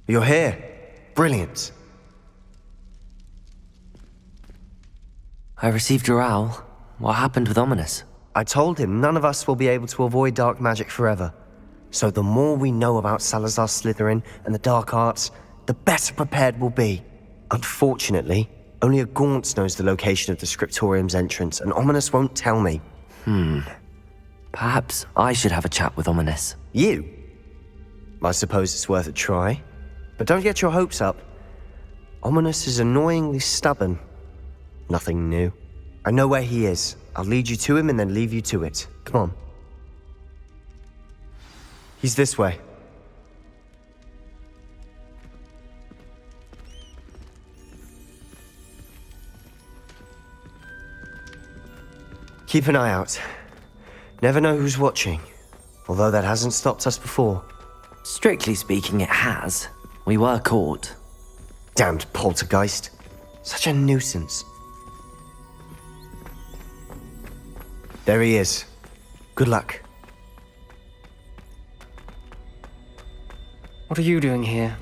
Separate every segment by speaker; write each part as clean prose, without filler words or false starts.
Speaker 1: You're here. Brilliant.
Speaker 2: I received your owl. What happened with Ominous?
Speaker 1: I told him none of us will be able to avoid dark magic forever. So the more we know about Salazar Slytherin and the dark arts, the better prepared we'll be. Unfortunately, only a Gaunt knows the location of the Scriptorium's entrance, and Ominous won't tell me.
Speaker 2: Perhaps I should have a chat with Ominous.
Speaker 1: You? I suppose it's worth a try. But don't get your hopes up. Ominous is annoyingly stubborn. Nothing new. I know where he is. I'll lead you to him and then leave you to it. Come on. He's this way. Keep an eye out. Never know who's watching. Although that hasn't stopped us before.
Speaker 2: Strictly speaking, it has. We were caught.
Speaker 1: Damned poltergeist. Such a nuisance. There he is. Good luck.
Speaker 3: What are you doing here?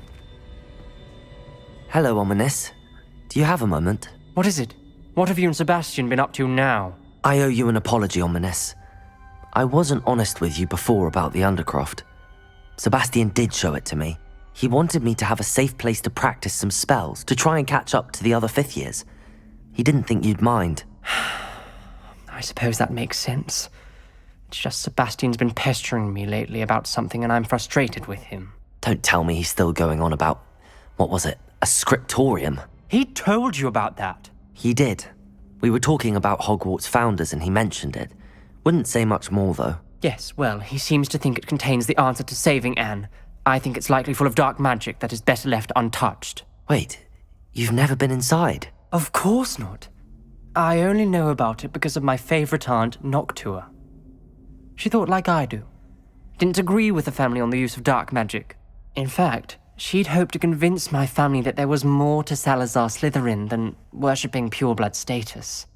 Speaker 2: Hello, Ominous. Do you have a moment?
Speaker 3: What is it? What have you and Sebastian been up to now?
Speaker 2: I owe you an apology, Ominous. I wasn't honest with you before about the Undercroft. Sebastian did show it to me. He wanted me to have a safe place to practice some spells, to try and catch up to the other fifth years. He didn't think you'd mind.
Speaker 3: I suppose that makes sense. It's just Sebastian's been pestering me lately about something and I'm frustrated with him.
Speaker 2: Don't tell me he's still going on about, what was it, a scriptorium?
Speaker 3: He told you about that.
Speaker 2: He did. We were talking about Hogwarts founders and he mentioned it. Wouldn't say much more though.
Speaker 3: Yes, well, he seems to think it contains the answer to saving Anne. I think it's likely full of dark magic that is better left untouched.
Speaker 2: Wait, you've never been inside?
Speaker 3: Of course not. I only know about it because of my favorite aunt, Noctua. She thought like I do. Didn't agree with the family on the use of dark magic. In fact, she'd hoped to convince my family that there was more to Salazar Slytherin than worshipping pureblood status.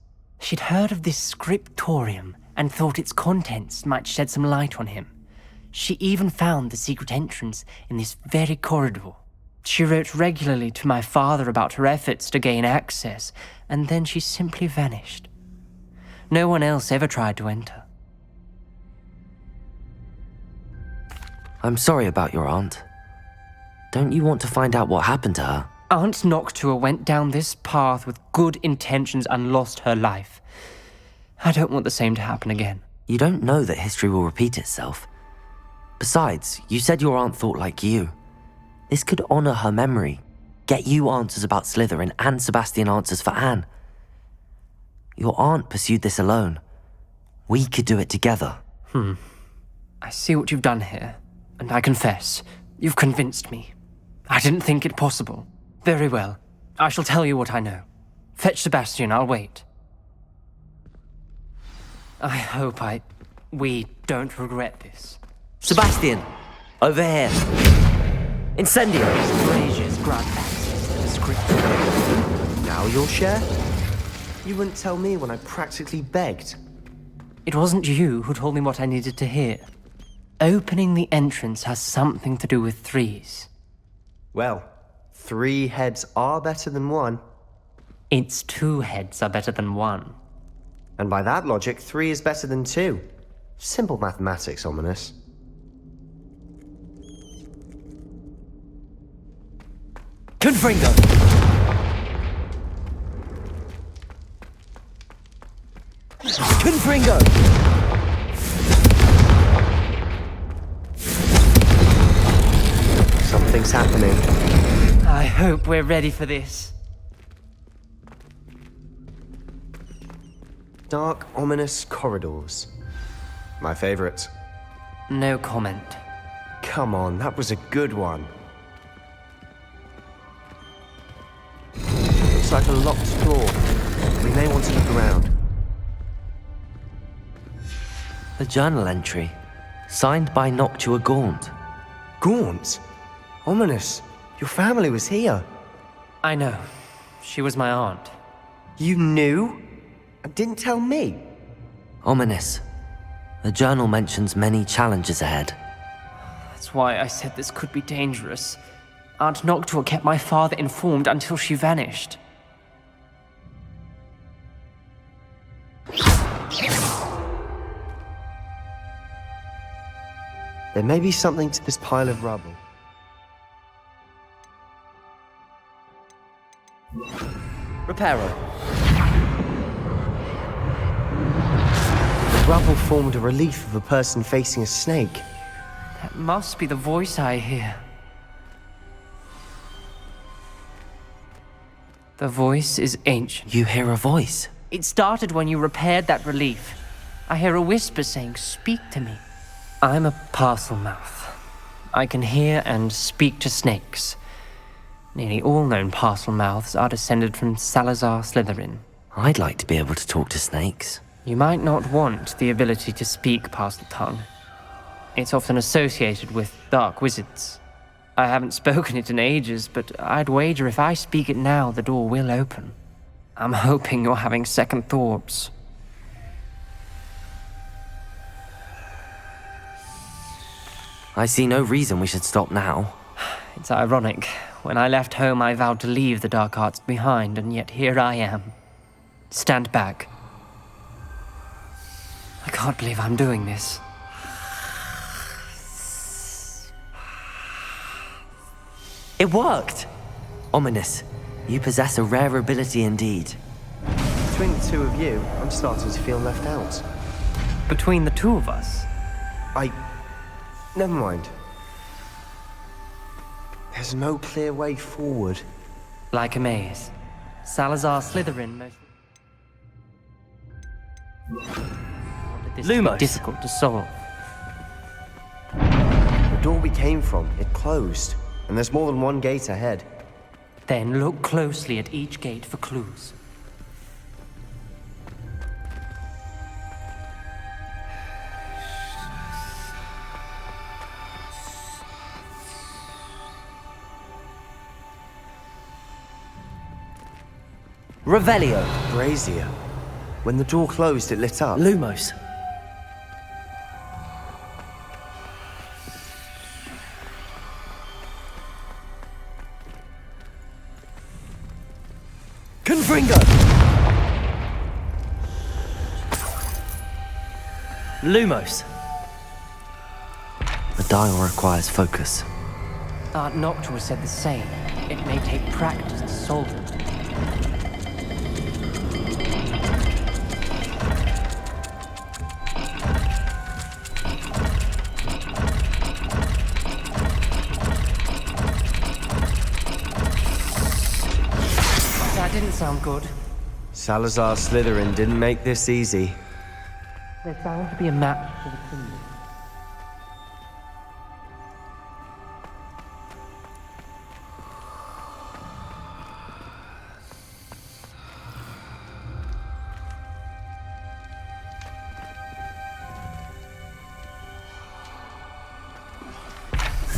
Speaker 3: She'd heard of this scriptorium and thought its contents might shed some light on him. She even found the secret entrance in this very corridor. She wrote regularly to my father about her efforts to gain access, and then she simply vanished. No one else ever tried to enter.
Speaker 2: I'm sorry about your aunt. Don't you want to find out what happened to her?
Speaker 3: Aunt Noctua went down this path with good intentions and lost her life. I don't want the same to happen again.
Speaker 2: You don't know that history will repeat itself. Besides, you said your aunt thought like you. This could honor her memory, get you answers about Slytherin and Sebastian answers for Anne. Your aunt pursued this alone. We could do it together.
Speaker 3: I see what you've done here, and I confess, you've convinced me. I didn't think it possible. Very well. I shall tell you what I know. Fetch Sebastian, I'll wait. I hope we don't regret this.
Speaker 2: Sebastian! Over here! Incendio!
Speaker 3: Braziers grant access to the script.
Speaker 1: Now you'll share? You wouldn't tell me when I practically begged.
Speaker 3: It wasn't you who told me what I needed to hear. Opening the entrance has something to do with threes.
Speaker 1: Well, 3 heads are better than 1.
Speaker 3: Its 2 heads are better than 1.
Speaker 1: And by that logic, 3 is better than 2. Simple mathematics, Ominous.
Speaker 2: Confringo! Confringo!
Speaker 1: Something's happening.
Speaker 3: I hope we're ready for this.
Speaker 1: Dark, ominous corridors. My favorite.
Speaker 3: No comment.
Speaker 1: Come on, that was a good one. Looks like a locked floor. We may want to look around.
Speaker 2: A journal entry, signed by Noctua Gaunt.
Speaker 1: Gaunt? Ominous, your family was here.
Speaker 3: I know. She was my aunt.
Speaker 1: You knew? And didn't tell me?
Speaker 2: Ominous. The journal mentions many challenges ahead.
Speaker 3: That's why I said this could be dangerous. Aunt Noctua kept my father informed until she vanished.
Speaker 1: There may be something to this pile of rubble.
Speaker 2: Reparo.
Speaker 1: The rubble formed a relief of a person facing a snake.
Speaker 3: That must be the voice I hear. The voice is ancient.
Speaker 2: You hear a voice.
Speaker 3: It started when you repaired that relief. I hear a whisper saying, "Speak to me." I'm a parcel mouth. I can hear and speak to snakes. Nearly all known parcel mouths are descended from Salazar Slytherin.
Speaker 2: I'd like to be able to talk to snakes.
Speaker 3: You might not want the ability to speak parcel tongue. It's often associated with dark wizards. I haven't spoken it in ages, but I'd wager if I speak it now, the door will open. I'm hoping you're having second thoughts.
Speaker 2: I see no reason we should stop now.
Speaker 3: It's ironic. When I left home, I vowed to leave the dark arts behind, and yet here I am. Stand back. I can't believe I'm doing this.
Speaker 2: It worked! Ominous. You possess a rare ability indeed.
Speaker 1: Between the two of you, I'm starting to feel left out.
Speaker 3: Between the two of us,
Speaker 1: Never mind. There's no clear way forward.
Speaker 3: like a maze. Salazar Slytherin most... wanted this to be
Speaker 2: Lumos.
Speaker 3: difficult to solve.
Speaker 1: The door we came from, it closed. And there's more than one gate ahead.
Speaker 3: Then look closely at each gate for clues.
Speaker 2: Revelio.
Speaker 1: Brazier. When the door closed, it lit up.
Speaker 2: Lumos. Confringo. Lumos. The dial requires focus.
Speaker 3: Aunt Noctua said the same. It may take practice to solve it. That didn't sound good.
Speaker 1: Salazar Slytherin didn't make this easy.
Speaker 3: There's bound to be a map for the kingdom.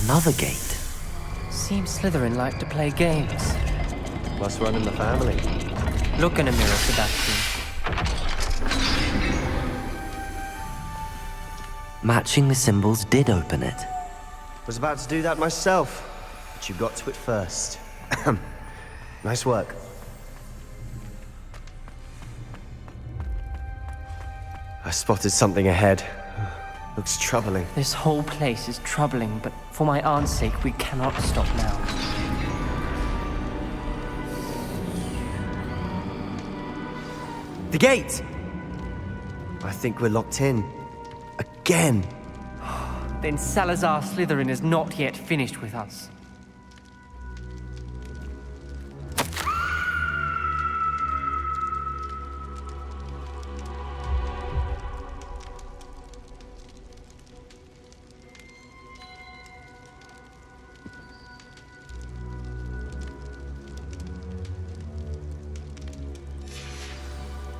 Speaker 2: Another gate.
Speaker 3: Seems Slytherin like to play games.
Speaker 1: Plus running the family.
Speaker 3: Look in a mirror, Sebastian.
Speaker 2: Matching the symbols did open it.
Speaker 1: Was about to do that myself, but you got to it first. Nice work. I spotted something ahead. Looks troubling.
Speaker 3: This whole place is troubling, but for my aunt's sake, we cannot stop now.
Speaker 1: The gate! I think we're locked in. Again!
Speaker 3: Then Salazar Slytherin is not yet finished with us.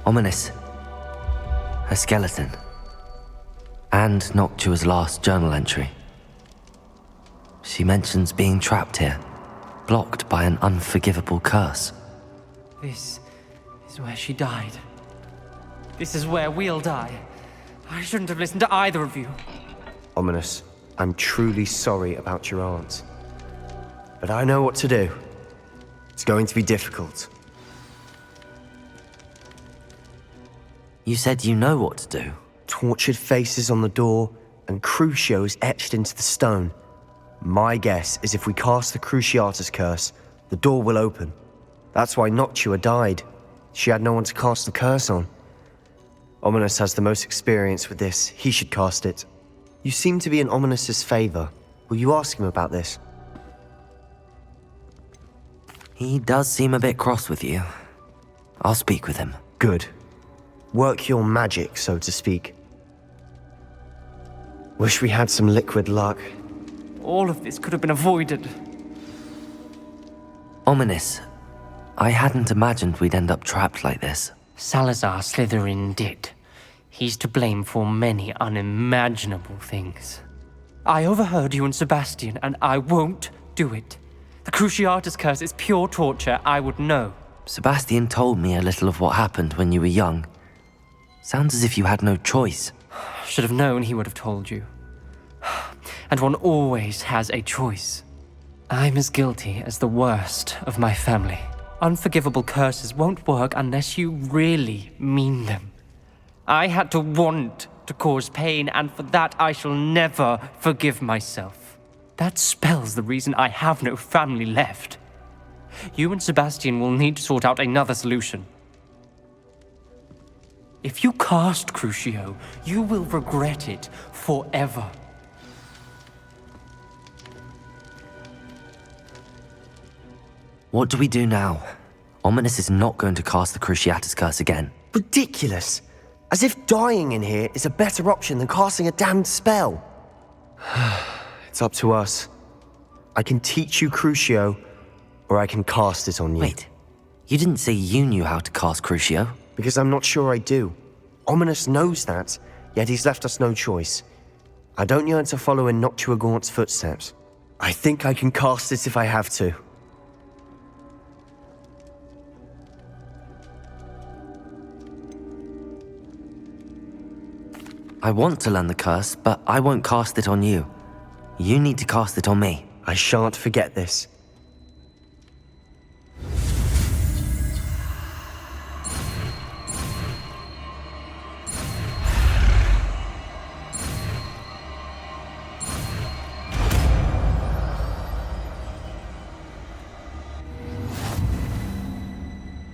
Speaker 2: Ominous. Her skeleton. And Noctua's last journal entry. She mentions being trapped here, blocked by an unforgivable curse.
Speaker 3: This is where she died. This is where we'll die. I shouldn't have listened to either of you.
Speaker 1: Ominous, I'm truly sorry about your aunt. but I know what to do. It's going to be difficult.
Speaker 2: You said you know what to do.
Speaker 1: Tortured faces on the door and Crucios etched into the stone. My guess is if we cast the Cruciatus curse, the door will open. That's why Noctua died. She had no one to cast the curse on. Ominous has the most experience with this. He should cast it. You seem to be in Ominous's favor. Will you ask him about this?
Speaker 2: He does seem a bit cross with you. I'll speak with him.
Speaker 1: Good. Work your magic, so to speak. Wish we had some liquid luck.
Speaker 3: All of this could have been avoided.
Speaker 2: Ominous, I hadn't imagined we'd end up trapped like this.
Speaker 3: Salazar Slytherin did. He's to blame for many unimaginable things. I overheard you and Sebastian, and I won't do it. The Cruciatus curse is pure torture, I would know.
Speaker 2: Sebastian told me a little of what happened when you were young. Sounds as if you had no choice.
Speaker 3: Should have known he would have told you. And one always has a choice. I'm as guilty as the worst of my family. Unforgivable curses won't work unless you really mean them. I had to want to cause pain, and for that I shall never forgive myself. That spells the reason I have no family left. You and Sebastian will need to sort out another solution. If you cast Crucio, you will regret it forever.
Speaker 2: What do we do now? Ominous is not going to cast the Cruciatus curse again.
Speaker 1: Ridiculous. As if dying in here is a better option than casting a damned spell. It's up to us. I can teach you Crucio, or I can cast it on you.
Speaker 2: Wait, you didn't say you knew how to cast Crucio?
Speaker 1: Because I'm not sure I do. Ominous knows that, yet he's left us no choice. I don't yearn to follow in Noctua Gaunt's footsteps. I think I can cast it if I have to.
Speaker 2: I want to learn the curse, but I won't cast it on you. You need to cast it on me.
Speaker 1: I shan't forget this.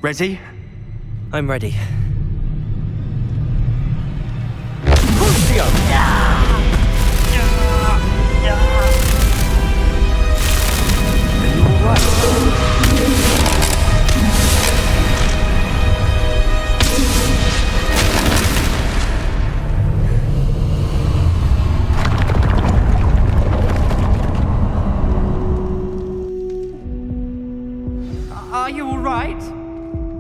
Speaker 1: Ready?
Speaker 2: I'm ready.
Speaker 3: Are you all right?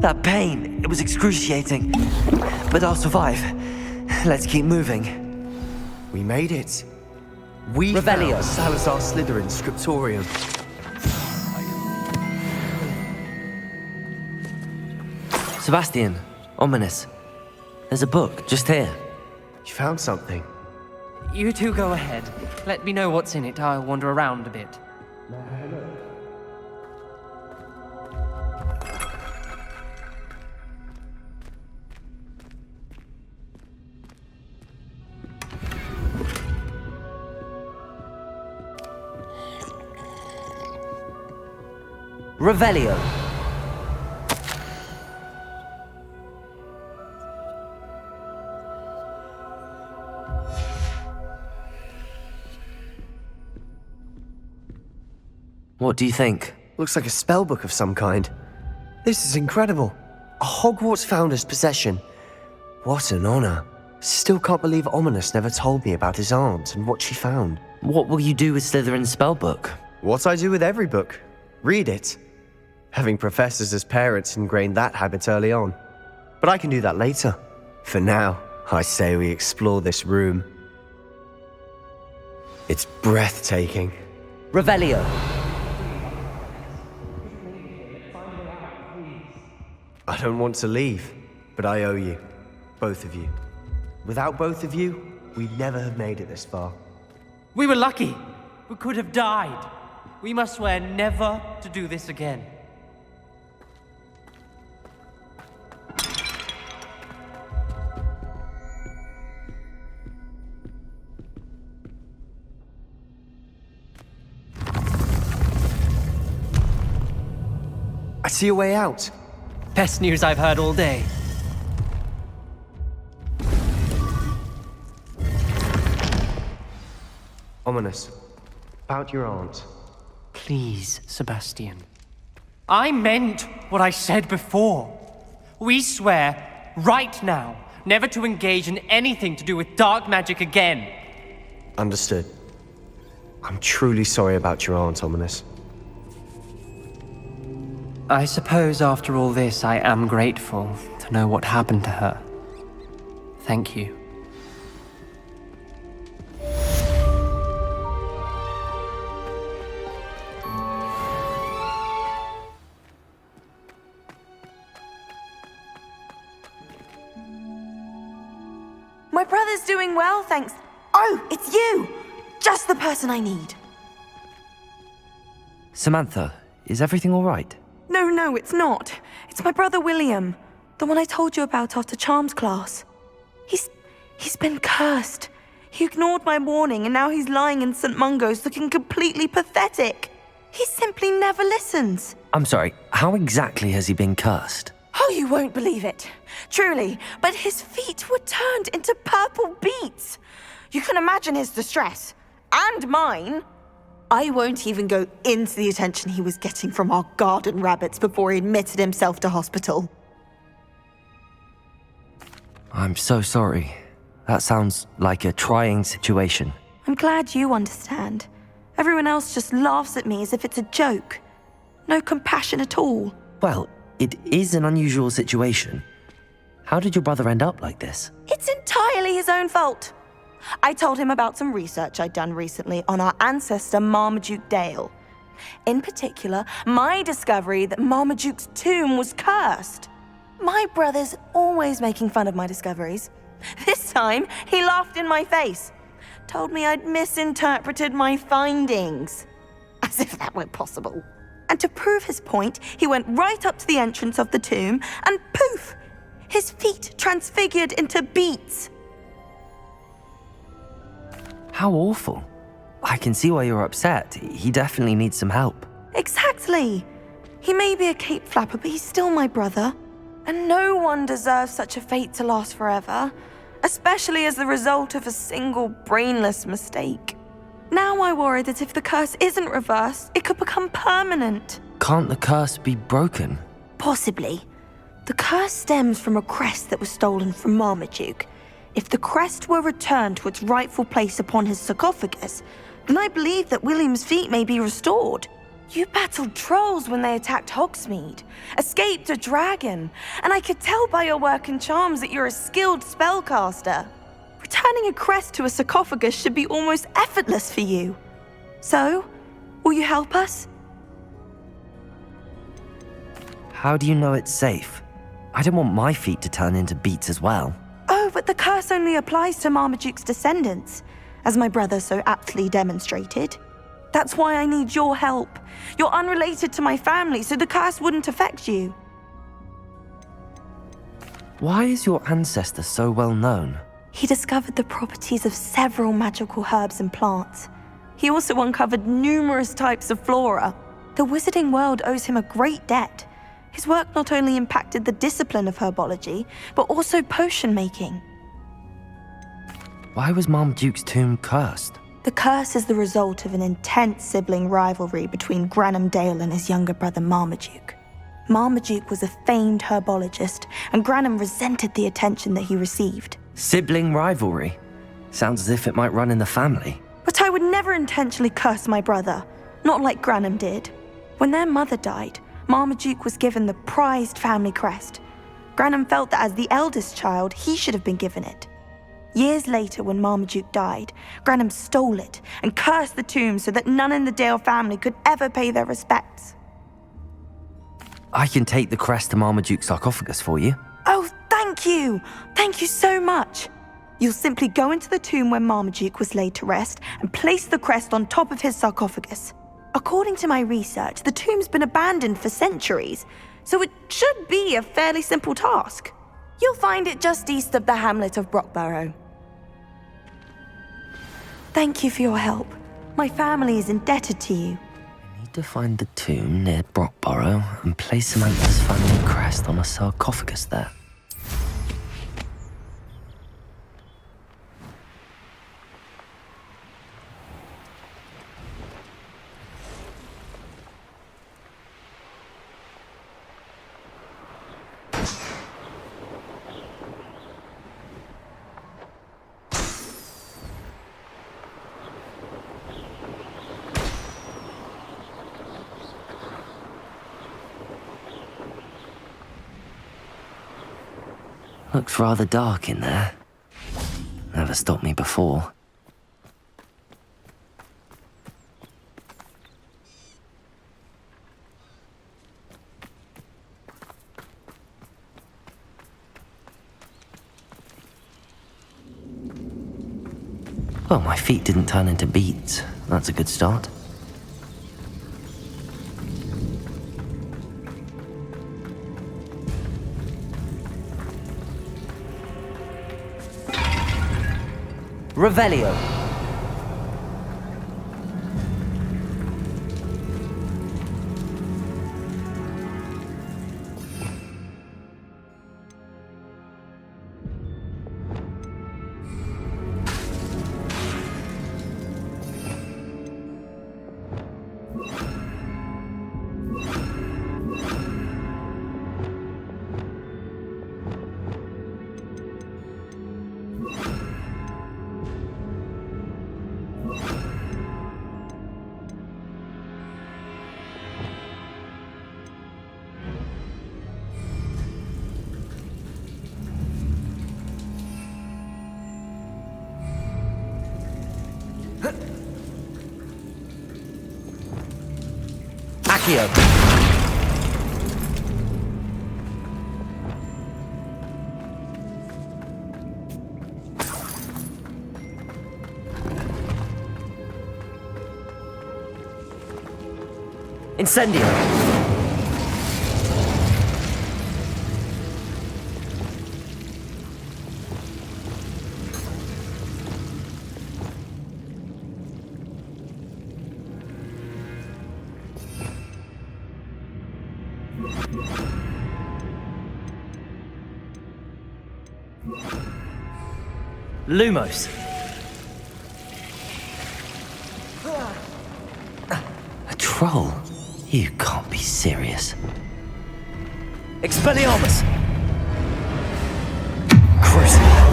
Speaker 2: That pain, it was excruciating. But I'll survive. Let's keep moving.
Speaker 1: We made it. We
Speaker 2: Revelio.
Speaker 1: found Salazar Slytherin's scriptorium.
Speaker 2: Sebastian, Ominous. There's a book just here.
Speaker 1: You found something.
Speaker 3: You two go ahead. Let me know what's in it. I'll wander around a bit.
Speaker 2: Revelio. What do you think?
Speaker 1: Looks like a spellbook of some kind. This is incredible. A Hogwarts founder's possession. What an honor. Still can't believe Ominous never told me about his aunt and what she found.
Speaker 2: What will you do with Slytherin's spellbook?
Speaker 1: What I do with every book. Read it. Having professors as parents ingrained that habit early on. But I can do that later. For now, I say we explore this room. It's breathtaking.
Speaker 2: Revelio.
Speaker 1: I don't want to leave, but I owe you. Both of you. Without both of you, we'd never have made it this far.
Speaker 3: We were lucky. We could have died. We must swear never to do this again.
Speaker 1: I see a way out.
Speaker 3: Best news I've heard all day.
Speaker 1: Ominous. About your aunt.
Speaker 3: Please, Sebastian. I meant what I said before. We swear, right now, never to engage in anything to do with dark magic again.
Speaker 1: Understood. I'm truly sorry about your aunt, Ominous.
Speaker 3: I suppose after all this, I am grateful to know what happened to her. Thank you.
Speaker 4: My brother's doing well, thanks. Oh, it's you! Just the person I need.
Speaker 2: Samantha, is everything all right?
Speaker 4: No, it's not. It's my brother William, the one I told you about after Charms class. He's been cursed. He ignored my warning and now he's lying in St. Mungo's looking completely pathetic. He simply never listens.
Speaker 2: I'm sorry, how exactly has he been cursed?
Speaker 4: Oh, you won't believe it. Truly, but his feet were turned into purple beets. You can imagine his distress. And mine. I won't even go into the attention he was getting from our garden rabbits before he admitted himself to hospital.
Speaker 2: I'm so sorry. That sounds like a trying situation.
Speaker 4: I'm glad you understand. Everyone else just laughs at me as if it's a joke. No compassion at all.
Speaker 2: Well, it is an unusual situation. How did your brother end up like this?
Speaker 4: It's entirely his own fault. I told him about some research I'd done recently on our ancestor Marmaduke Dale. In particular, my discovery that Marmaduke's tomb was cursed. My brother's always making fun of my discoveries. This time, he laughed in my face. Told me I'd misinterpreted my findings. As if that were possible. And to prove his point, he went right up to the entrance of the tomb and poof! His feet transfigured into beets.
Speaker 2: How awful. I can see why you're upset. He definitely needs some help.
Speaker 4: Exactly. He may be a cape flapper, but he's still my brother. And no one deserves such a fate to last forever, especially as the result of a single brainless mistake. Now I worry that if the curse isn't reversed, it could become permanent.
Speaker 2: Can't the curse be broken?
Speaker 4: Possibly. The curse stems from a crest that was stolen from Marmaduke. If the crest were returned to its rightful place upon his sarcophagus, then I believe that William's feet may be restored. You battled trolls when they attacked Hogsmeade, escaped a dragon, and I could tell by your work and charms that you're a skilled spellcaster. Returning a crest to a sarcophagus should be almost effortless for you. So, will you help us?
Speaker 2: How do you know it's safe? I don't want my feet to turn into beets as well.
Speaker 4: Oh, but the curse only applies to Marmaduke's descendants, as my brother so aptly demonstrated. That's why I need your help. You're unrelated to my family, so the curse wouldn't affect you.
Speaker 2: Why is your ancestor so well known?
Speaker 4: He discovered the properties of several magical herbs and plants. He also uncovered numerous types of flora. The wizarding world owes him a great debt. His work not only impacted the discipline of herbology, but also potion making.
Speaker 2: Why was Marmaduke's tomb cursed?
Speaker 4: The curse is the result of an intense sibling rivalry between Granham Dale and his younger brother Marmaduke. Marmaduke was a famed herbologist, and Granham resented the attention that he received.
Speaker 2: Sibling rivalry? Sounds as if it might run in the family.
Speaker 4: But I would never intentionally curse my brother, not like Granham did. When their mother died, Marmaduke was given the prized family crest. Granham felt that as the eldest child, he should have been given it. Years later, when Marmaduke died, Granham stole it and cursed the tomb so that none in the Dale family could ever pay their respects.
Speaker 2: I can take the crest to Marmaduke's sarcophagus for you.
Speaker 4: Oh, thank you! Thank you so much! You'll simply go into the tomb where Marmaduke was laid to rest and place the crest on top of his sarcophagus. According to my research, the tomb's been abandoned for centuries, so it should be a fairly simple task. You'll find it just east of the hamlet of Brockborough. Thank you for your help. My family is indebted to you.
Speaker 2: Need to find the tomb near Brockborough and place Samantha's family crest on a sarcophagus there. Looks rather dark in there. Never stopped me before. Well, my feet didn't turn into beads. That's a good start. Revelio. Accio. Incendio. Lumos. A troll? You can't be serious. Expelliarmus. Crucible.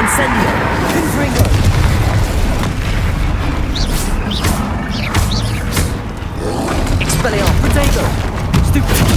Speaker 2: Incendio. Confringo. Expelliarmus. Protego. Stupid.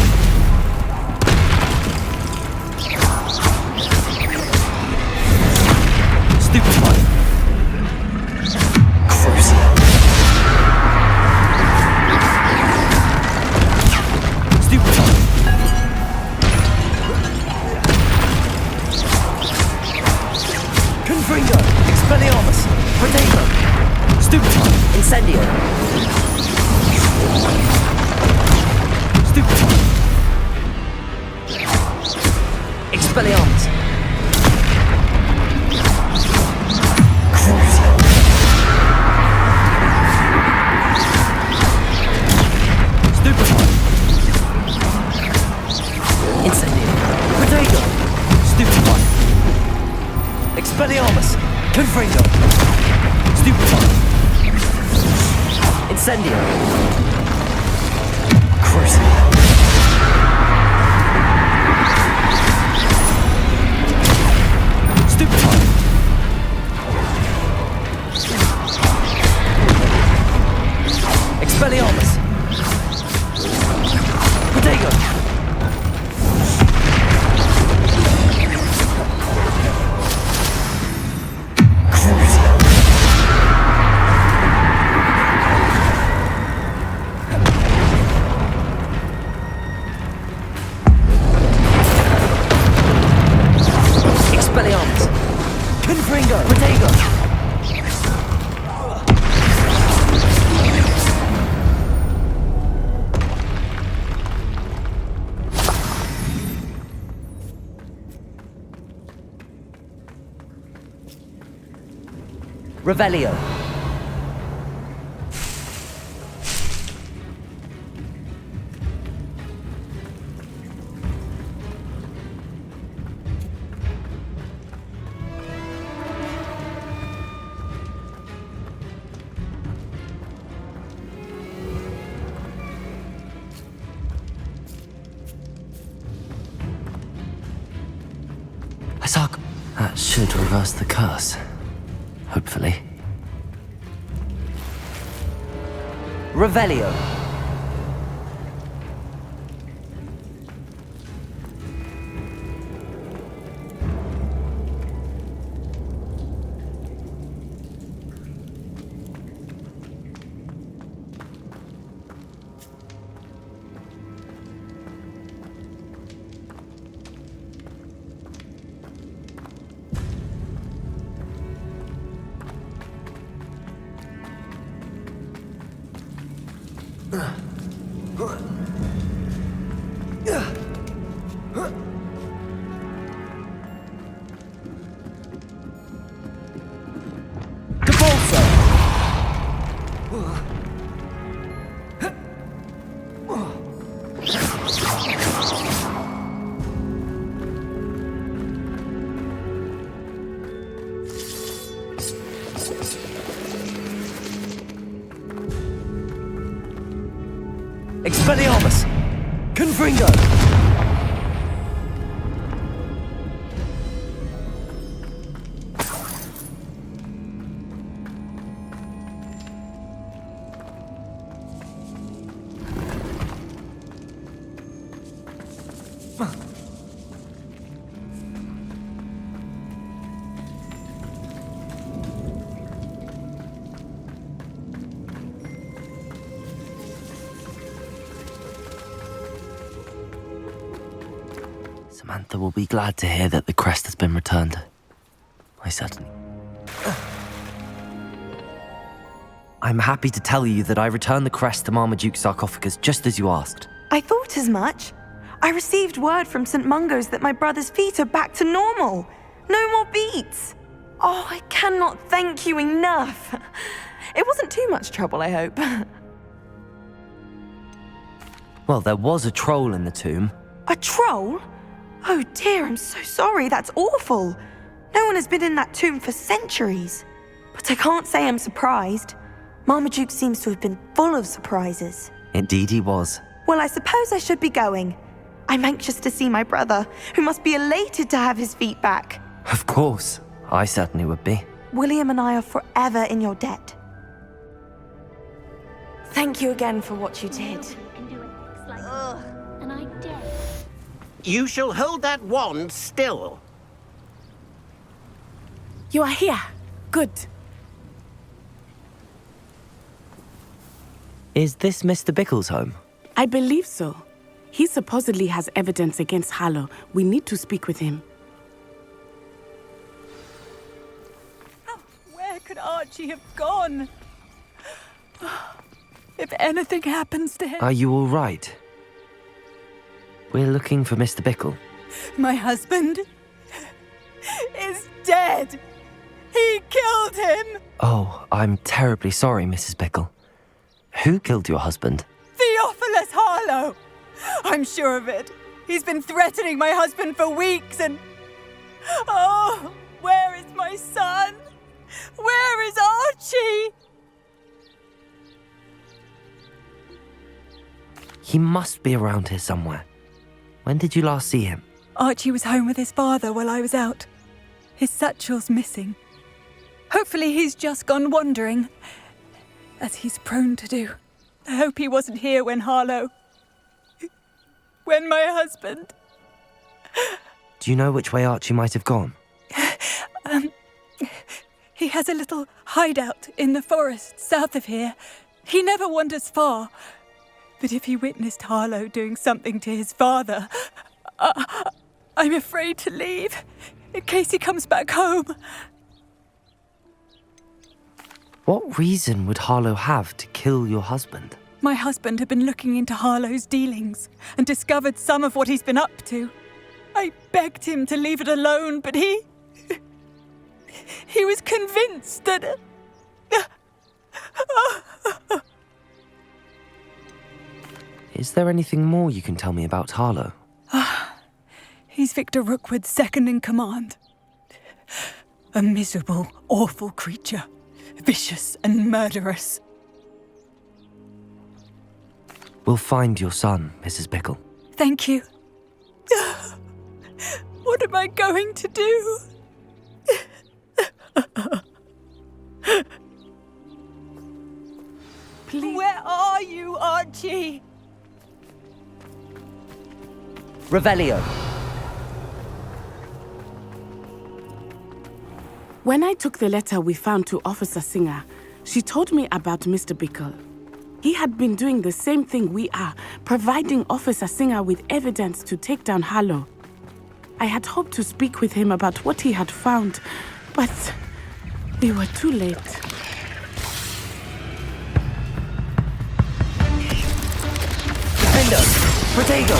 Speaker 2: Revelio. That should reverse the curse. Hopefully. Revelio. Expelliarmus! Confringo! Samantha will be glad to hear that the crest has been returned. I certainly... I'm happy to tell you that I returned the crest to Marmaduke's sarcophagus just as you asked.
Speaker 4: I thought as much. I received word from St. Mungo's that my brother's feet are back to normal. No more beats. Oh, I cannot thank you enough. It wasn't too much trouble, I hope.
Speaker 2: Well, there was a troll in the tomb.
Speaker 4: A troll? Oh dear, I'm so sorry. That's awful. No one has been in that tomb for centuries. But I can't say I'm surprised. Marmaduke seems to have been full of surprises.
Speaker 2: Indeed he was.
Speaker 4: Well, I suppose I should be going. I'm anxious to see my brother, who must be elated to have his feet back.
Speaker 2: Of course. I certainly would be.
Speaker 4: William and I are forever in your debt. Thank you again for what you did.
Speaker 5: And I dare.
Speaker 6: You shall hold that wand still.
Speaker 7: You are here. Good.
Speaker 2: Is this Mr. Bickle's home?
Speaker 7: I believe so. He supposedly has evidence against Harlow. We need to speak with him.
Speaker 8: Where could Archie have gone? If anything happens to him...
Speaker 2: Are you all right? We're looking for Mr. Bickle.
Speaker 8: My husband is dead. He killed him.
Speaker 2: Oh, I'm terribly sorry, Mrs. Bickle. Who killed your husband?
Speaker 8: Theophilus Harlow. I'm sure of it. He's been threatening my husband for weeks and... Oh, where is my son? Where is Archie?
Speaker 2: He must be around here somewhere. When did you last see him?
Speaker 8: Archie was home with his father while I was out. His satchel's missing. Hopefully he's just gone wandering, as he's prone to do. I hope he wasn't here when Harlow... when my husband...
Speaker 2: Do you know which way Archie might have gone?
Speaker 8: He has a little hideout in the forest south of here. He never wanders far. But if he witnessed Harlow doing something to his father, I'm afraid to leave, in case he comes back home.
Speaker 2: What reason would Harlow have to kill your husband?
Speaker 8: My husband had been looking into Harlow's dealings and discovered some of what he's been up to. I begged him to leave it alone, but he was convinced that
Speaker 2: Is there anything more you can tell me about Harlow?
Speaker 8: He's Victor Rookwood's second in command. A miserable, awful creature. Vicious and murderous.
Speaker 2: We'll find your son, Mrs. Bickle.
Speaker 8: Thank you. What am I going to do?
Speaker 7: Please.
Speaker 8: Where are you, Archie?
Speaker 2: Revelio.
Speaker 7: When I took the letter we found to Officer Singer, she told me about Mr. Bickle. He had been doing the same thing we are, providing Officer Singer with evidence to take down Harlow. I had hoped to speak with him about what he had found, but we were too late.
Speaker 2: Defender! Protego!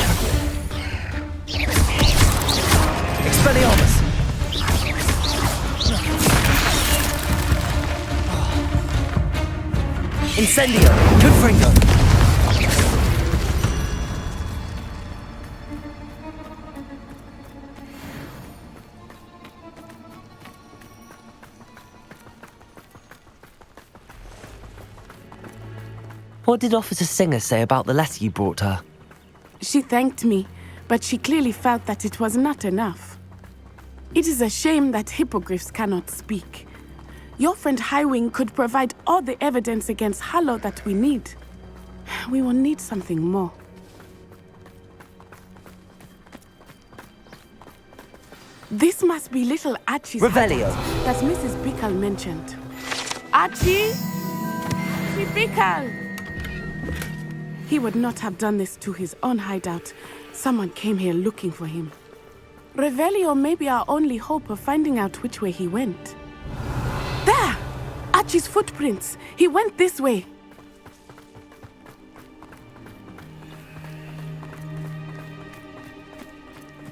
Speaker 2: Expelliarmus! Incendio! Confringo! What did Officer Singer say about the letter you brought her?
Speaker 7: She thanked me, but she clearly felt that it was not enough. It is a shame that hippogriffs cannot speak. Your friend Highwing could provide all the evidence against Harlow that we need. We will need something more. This must be little Archie's
Speaker 2: Revelio.
Speaker 7: hideout that Mrs. Bickle mentioned. Archie? Archie Bickle! He would not have done this to his own hideout. Someone came here looking for him. Revelio may be our only hope of finding out which way he went. There! Archie's footprints. He went this way.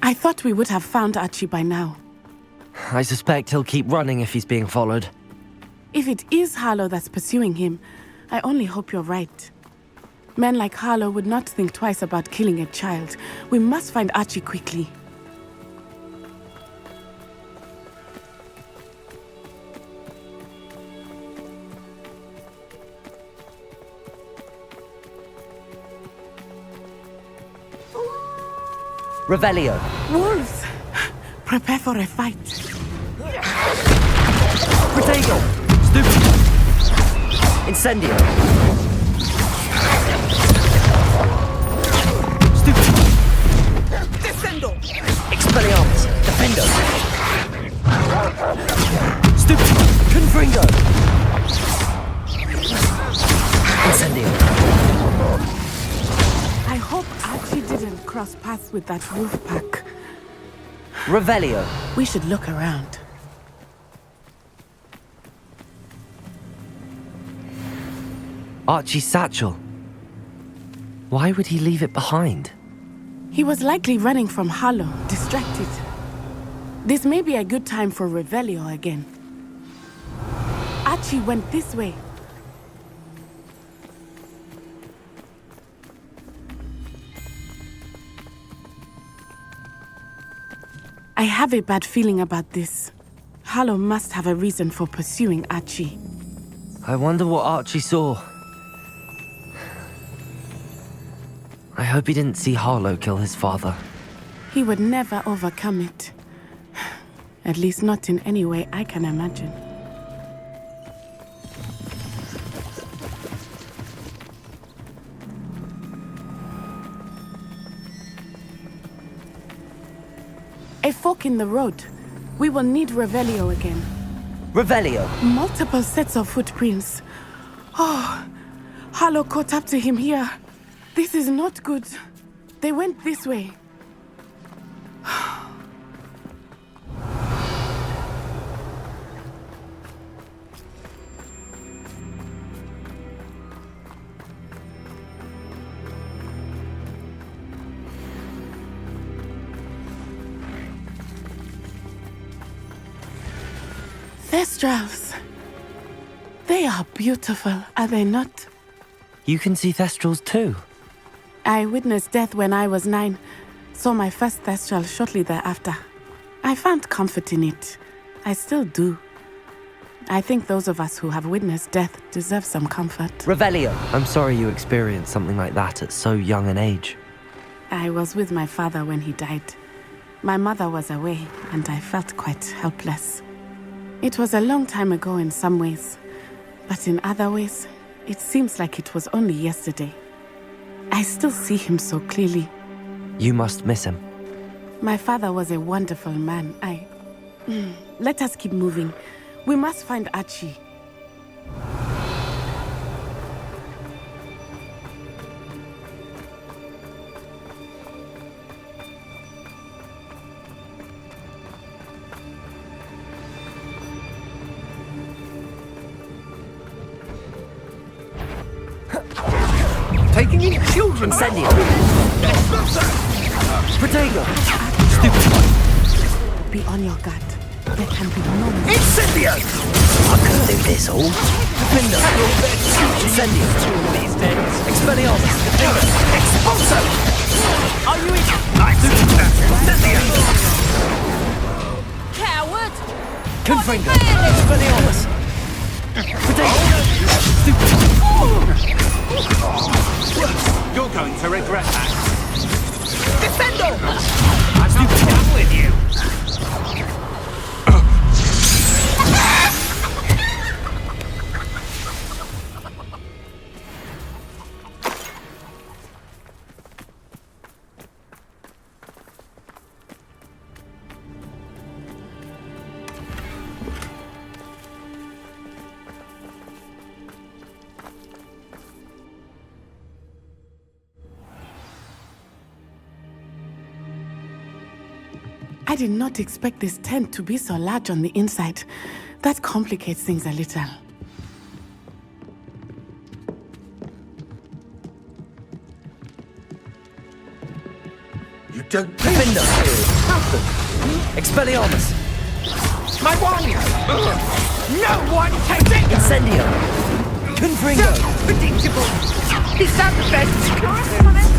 Speaker 7: I thought we would have found Archie by now.
Speaker 2: I suspect he'll keep running if he's being followed.
Speaker 7: If it is Harlow that's pursuing him, I only hope you're right. Men like Harlow would not think twice about killing a child. We must find Archie quickly.
Speaker 2: Revelio.
Speaker 7: Wolves! Prepare for a fight.
Speaker 2: Protego. Stupid. Incendio. Stupid. Descendo. Expelliarmus. Defendo. Stupid. Confringo. Incendio.
Speaker 7: I hope Archie didn't cross paths with that wolf pack.
Speaker 2: Revelio.
Speaker 7: We should look around.
Speaker 2: Archie's satchel. Why would he leave it behind?
Speaker 7: He was likely running from Harlow, distracted. This may be a good time for Revelio again. Archie went this way. I have a bad feeling about this. Harlow must have a reason for pursuing Archie.
Speaker 2: I wonder what Archie saw. I hope he didn't see Harlow kill his father.
Speaker 7: He would never overcome it. At least not in any way I can imagine. A fork in the road. We will need Revelio again.
Speaker 2: Revelio.
Speaker 7: Multiple sets of footprints. Oh, Harlow caught up to him here. This is not good. They went this way. Thestrals. They are beautiful, are they not?
Speaker 2: You can see thestrals too.
Speaker 7: I witnessed death when I was 9, saw my first thestral shortly thereafter. I found comfort in it. I still do. I think those of us who have witnessed death deserve some comfort.
Speaker 2: Revelio. I'm sorry you experienced something like that at so young an age.
Speaker 7: I was with my father when he died. My mother was away, and I felt quite helpless. It was a long time ago in some ways, but in other ways, it seems like it was only yesterday. I still see him so clearly.
Speaker 2: You must miss him.
Speaker 7: My father was a wonderful man. Let us keep moving. We must find Archie.
Speaker 6: Taking in children.
Speaker 2: Incendio. Protego. Stupid.
Speaker 7: Be on your guard. There can be no mistake.
Speaker 6: Incendio!
Speaker 2: I couldn't do this all. Defender. Incendio. Expelliarmus.
Speaker 6: Expulso!
Speaker 2: Are you in?
Speaker 6: Incendio!
Speaker 5: Coward!
Speaker 2: Confringo. Expelliarmus. Protego. Stupid.
Speaker 6: You're going to regret that. Defendo! I'm not done with you.
Speaker 7: I did not expect this tent to be so large on the inside. That complicates things a little.
Speaker 6: You don't
Speaker 2: Defender. Expelliarmus.
Speaker 6: My wand! No one takes it!
Speaker 2: Incendio. Confringo.
Speaker 6: Predictable! Is that the best correspondence?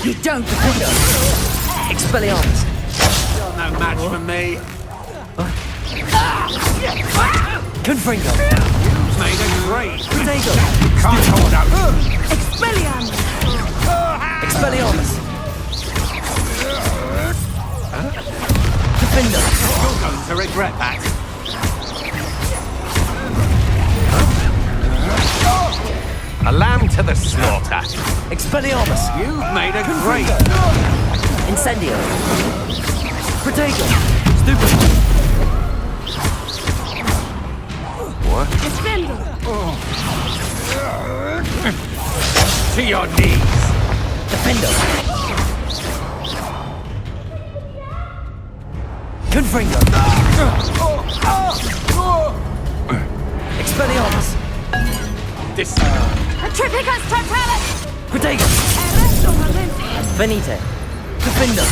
Speaker 2: You don't defend us! Expelliarmus!
Speaker 6: You're no match for me.
Speaker 2: Confringo!
Speaker 6: You've made a great.
Speaker 2: Protego!
Speaker 6: Can't hold out.
Speaker 7: Expelliarmus!
Speaker 2: Expelliarmus! Defender!
Speaker 6: You're going to regret that. A lamb to the slaughter.
Speaker 2: Expelliarmus!
Speaker 6: You've made a great.
Speaker 2: Incendio! Protego! Stupid!
Speaker 6: What?
Speaker 7: Defendo!
Speaker 6: To your knees.
Speaker 2: Defendo! Confringo! Expelliarmus!
Speaker 6: This.
Speaker 5: Triplicus totalis!
Speaker 2: Protego! Venite! Defendo!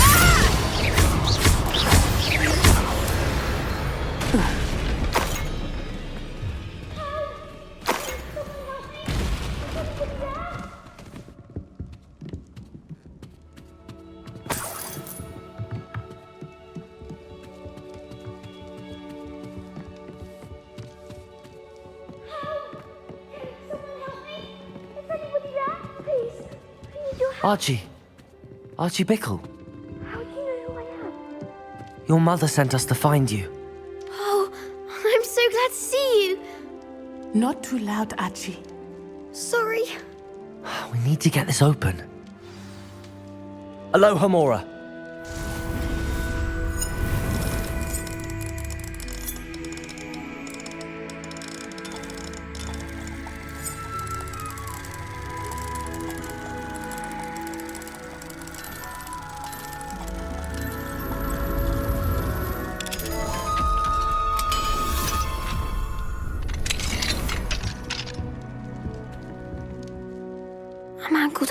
Speaker 2: Archie. Archie Bickle.
Speaker 5: How do you know who I am?
Speaker 2: Your mother sent us to find you.
Speaker 5: Oh, I'm so glad to see you.
Speaker 7: Not too loud, Archie.
Speaker 5: Sorry.
Speaker 2: We need to get this open. Aloha Mora.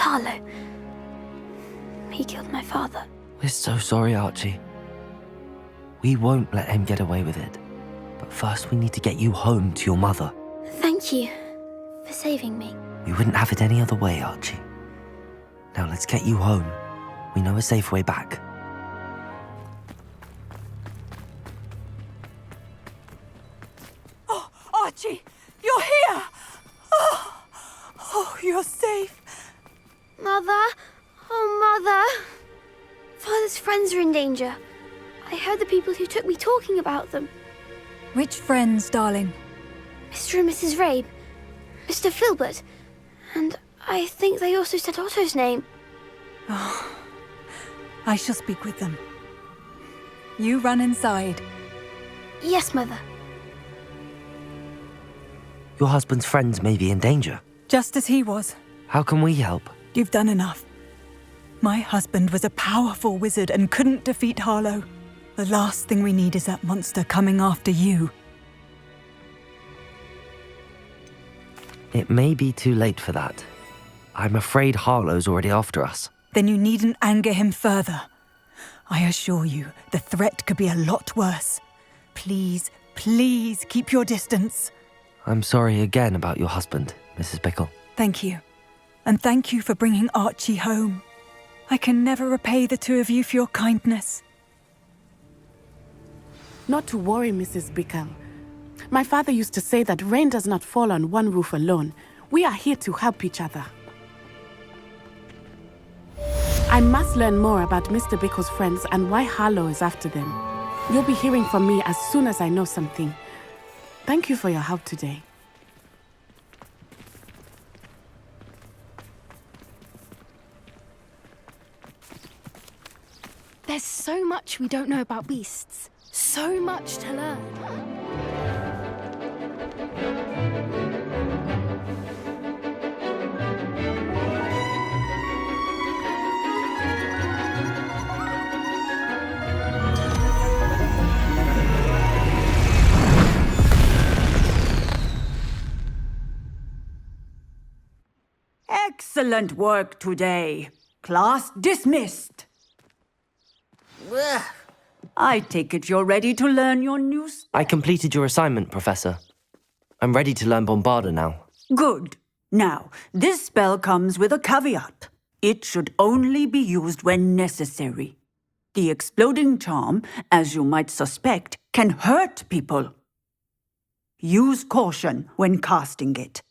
Speaker 5: Harlow. He killed my father.
Speaker 2: We're so sorry, Archie. We won't let him get away with it. But first we need to get you home to your mother.
Speaker 5: Thank you for saving me.
Speaker 2: We wouldn't have it any other way, Archie. Now let's get you home. We know a safe way back.
Speaker 8: Oh, Archie, you're here! Oh, you're safe.
Speaker 5: Mother! Oh, Mother! Father's friends are in danger. I heard the people who took me talking about them.
Speaker 8: Which friends, darling?
Speaker 5: Mr. and Mrs. Rabe, Mr. Filbert, and I think they also said Otto's name.
Speaker 8: Oh, I shall speak with them. You run inside.
Speaker 5: Yes, Mother.
Speaker 2: Your husband's friends may be in danger.
Speaker 8: Just as he was.
Speaker 2: How can we help?
Speaker 8: You've done enough. My husband was a powerful wizard and couldn't defeat Harlow. The last thing we need is that monster coming after you.
Speaker 2: It may be too late for that. I'm afraid Harlow's already after us.
Speaker 8: Then you needn't anger him further. I assure you, the threat could be a lot worse. Please, please keep your distance.
Speaker 2: I'm sorry again about your husband, Mrs. Bickle.
Speaker 8: Thank you. And thank you for bringing Archie home. I can never repay the two of you for your kindness.
Speaker 7: Not to worry, Mrs. Bickle. My father used to say that rain does not fall on one roof alone. We are here to help each other. I must learn more about Mr. Bickle's friends and why Harlow is after them. You'll be hearing from me as soon as I know something. Thank you for your help today.
Speaker 9: There's so much we don't know about beasts. So much to learn.
Speaker 10: Excellent work today. Class dismissed. I take it you're ready to learn your new spell.
Speaker 2: I completed your assignment, Professor. I'm ready to learn Bombarda now.
Speaker 10: Good. Now, this spell comes with a caveat. It should only be used when necessary. The exploding charm, as you might suspect, can hurt people. Use caution when casting it.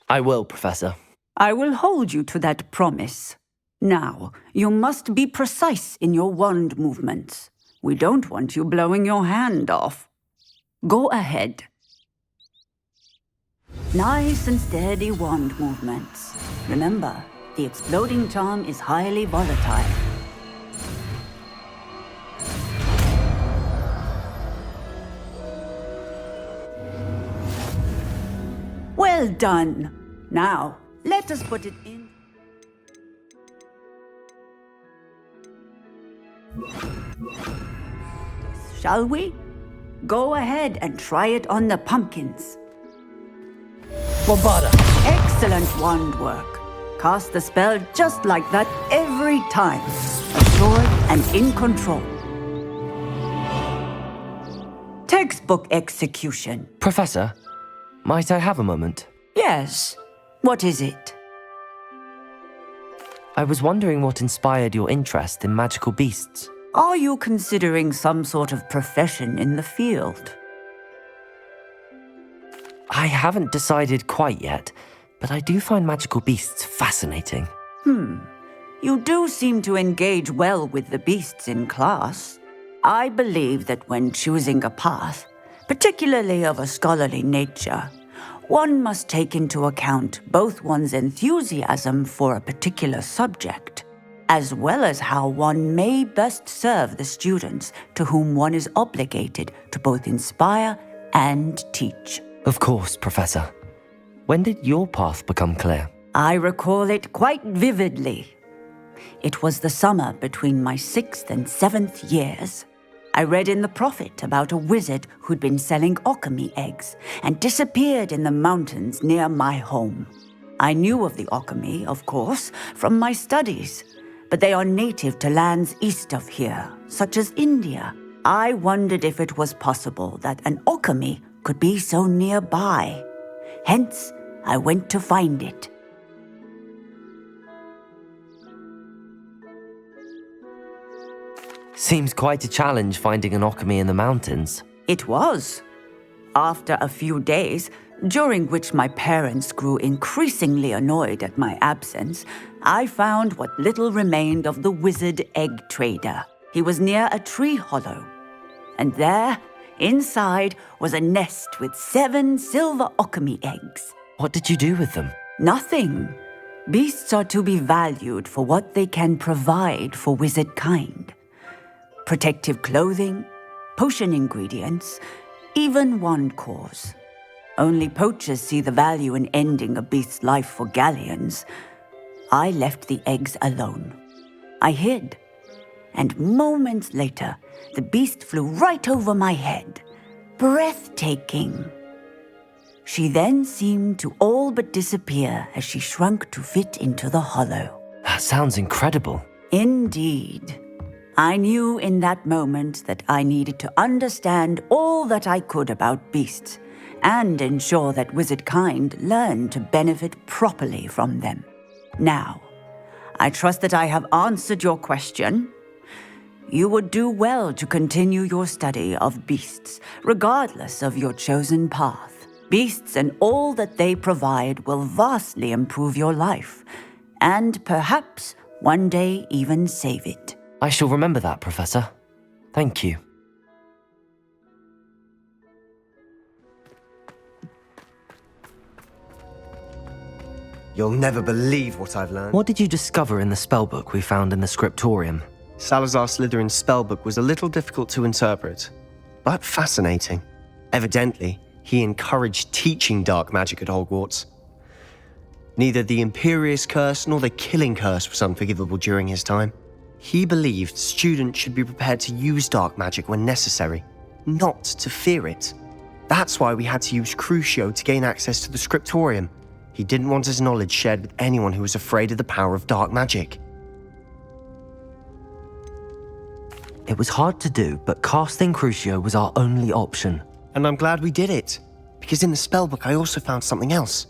Speaker 2: I will, Professor.
Speaker 10: I will hold you to that promise. Now, you must be precise in your wand movements. We don't want you blowing your hand off. Go ahead. Nice and steady wand movements. Remember, the exploding charm is highly volatile. Well done. Now, let us put it in. Shall we? Go ahead and try it on the pumpkins.
Speaker 2: Bombarda!
Speaker 10: Excellent wand work. Cast the spell just like that every time. Assured and in control. Textbook execution.
Speaker 2: Professor, might I have a moment?
Speaker 10: Yes. What is it?
Speaker 2: I was wondering what inspired your interest in magical beasts.
Speaker 10: Are you considering some sort of profession in the field?
Speaker 2: I haven't decided quite yet, but I do find magical beasts fascinating.
Speaker 10: You do seem to engage well with the beasts in class. I believe that when choosing a path, particularly of a scholarly nature, one must take into account both one's enthusiasm for a particular subject, as well as how one may best serve the students to whom one is obligated to both inspire and teach.
Speaker 2: Of course, Professor. When did your path become clear?
Speaker 10: I recall it quite vividly. It was the summer between my 6th and 7th years. I read in the Prophet about a wizard who'd been selling alchemy eggs and disappeared in the mountains near my home. I knew of the alchemy, of course, from my studies, but they are native to lands east of here, such as India. I wondered if it was possible that an alchemy could be so nearby. Hence, I went to find it.
Speaker 2: Seems quite a challenge finding an alchemy in the mountains.
Speaker 10: It was. After a few days, during which my parents grew increasingly annoyed at my absence, I found what little remained of the wizard egg trader. He was near a tree hollow. And there, inside, was a nest with 7 silver alchemy eggs.
Speaker 2: What did you do with them?
Speaker 10: Nothing. Beasts are to be valued for what they can provide for wizard kind. Protective clothing, potion ingredients, even wand cores. Only poachers see the value in ending a beast's life for galleons. I left the eggs alone. I hid. And moments later, the beast flew right over my head. Breathtaking. She then seemed to all but disappear as she shrunk to fit into the hollow.
Speaker 2: That sounds incredible.
Speaker 10: Indeed. I knew in that moment that I needed to understand all that I could about beasts and ensure that wizard kind learned to benefit properly from them. Now, I trust that I have answered your question. You would do well to continue your study of beasts, regardless of your chosen path. Beasts and all that they provide will vastly improve your life, and perhaps one day even save it.
Speaker 2: I shall remember that, Professor. Thank you.
Speaker 1: You'll never believe what I've learned.
Speaker 2: What did you discover in the spellbook we found in the scriptorium?
Speaker 1: Salazar Slytherin's spellbook was a little difficult to interpret, but fascinating. Evidently, he encouraged teaching dark magic at Hogwarts. Neither the Imperious Curse nor the Killing Curse was unforgivable during his time. He believed students should be prepared to use dark magic when necessary, not to fear it. That's why we had to use Crucio to gain access to the scriptorium. He didn't want his knowledge shared with anyone who was afraid of the power of dark magic.
Speaker 2: It was hard to do, but casting Crucio was our only option.
Speaker 1: And I'm glad we did it, because in the spellbook I also found something else.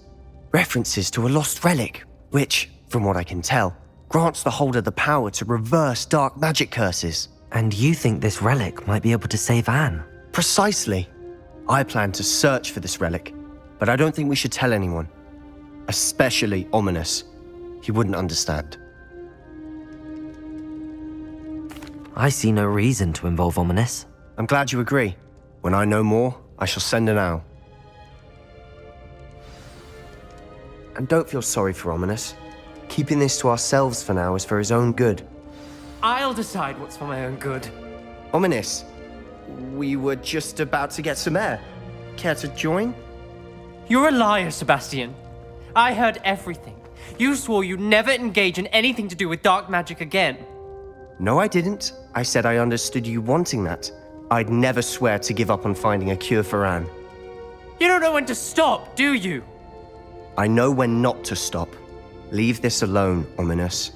Speaker 1: References to a lost relic, which, from what I can tell, grants the holder the power to reverse dark magic curses.
Speaker 2: And you think this relic might be able to save Anne?
Speaker 1: Precisely. I plan to search for this relic, but I don't think we should tell anyone. Especially Ominous. He wouldn't understand.
Speaker 2: I see no reason to involve Ominous.
Speaker 1: I'm glad you agree. When I know more, I shall send an owl. And don't feel sorry for Ominous. Keeping this to ourselves for now is for his own good.
Speaker 3: I'll decide what's for my own good.
Speaker 1: Ominous, we were just about to get some air. Care to join?
Speaker 3: You're a liar, Sebastian. I heard everything. You swore you'd never engage in anything to do with dark magic again.
Speaker 1: No, I didn't. I said I understood you wanting that. I'd never swear to give up on finding a cure for Anne.
Speaker 3: You don't know when to stop, do you?
Speaker 1: I know when not to stop. Leave this alone, Ominous.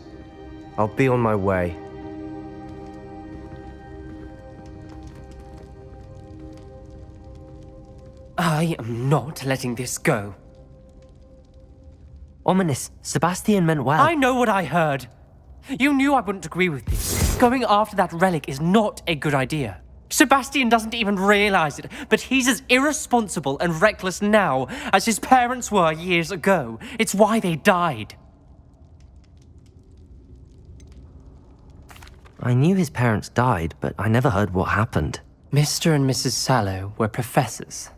Speaker 1: I'll be on my way.
Speaker 3: I am not letting this go.
Speaker 2: Ominous, Sebastian meant well.
Speaker 3: I know what I heard. You knew I wouldn't agree with this. Going after that relic is not a good idea. Sebastian doesn't even realize it, but he's as irresponsible and reckless now as his parents were years ago. It's why they died.
Speaker 2: I knew his parents died, but I never heard what happened.
Speaker 3: Mr. and Mrs. Sallow were professors.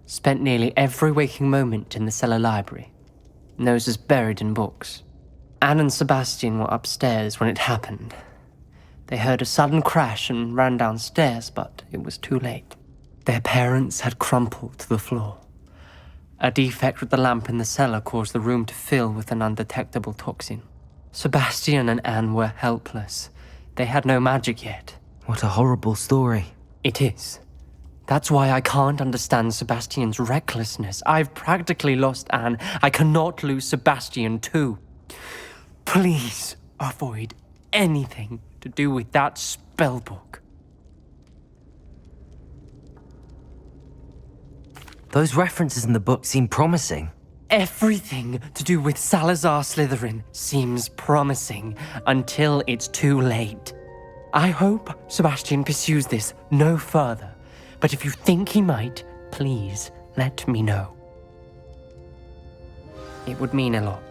Speaker 3: Spent nearly every waking moment in the cellar library. Noses buried in books. Anne and Sebastian were upstairs when it happened. They heard a sudden crash and ran downstairs, but it was too late. Their parents had crumpled to the floor. A defect with the lamp in the cellar caused the room to fill with an undetectable toxin. Sebastian and Anne were helpless. They had no magic yet.
Speaker 2: What a horrible story.
Speaker 3: It is. That's why I can't understand Sebastian's recklessness. I've practically lost Anne. I cannot lose Sebastian too. Please avoid anything to do with that spellbook.
Speaker 2: Those references in the book seem promising.
Speaker 3: Everything to do with Salazar Slytherin seems promising until it's too late. I hope Sebastian pursues this no further, but if you think he might, please let me know. It would mean a lot.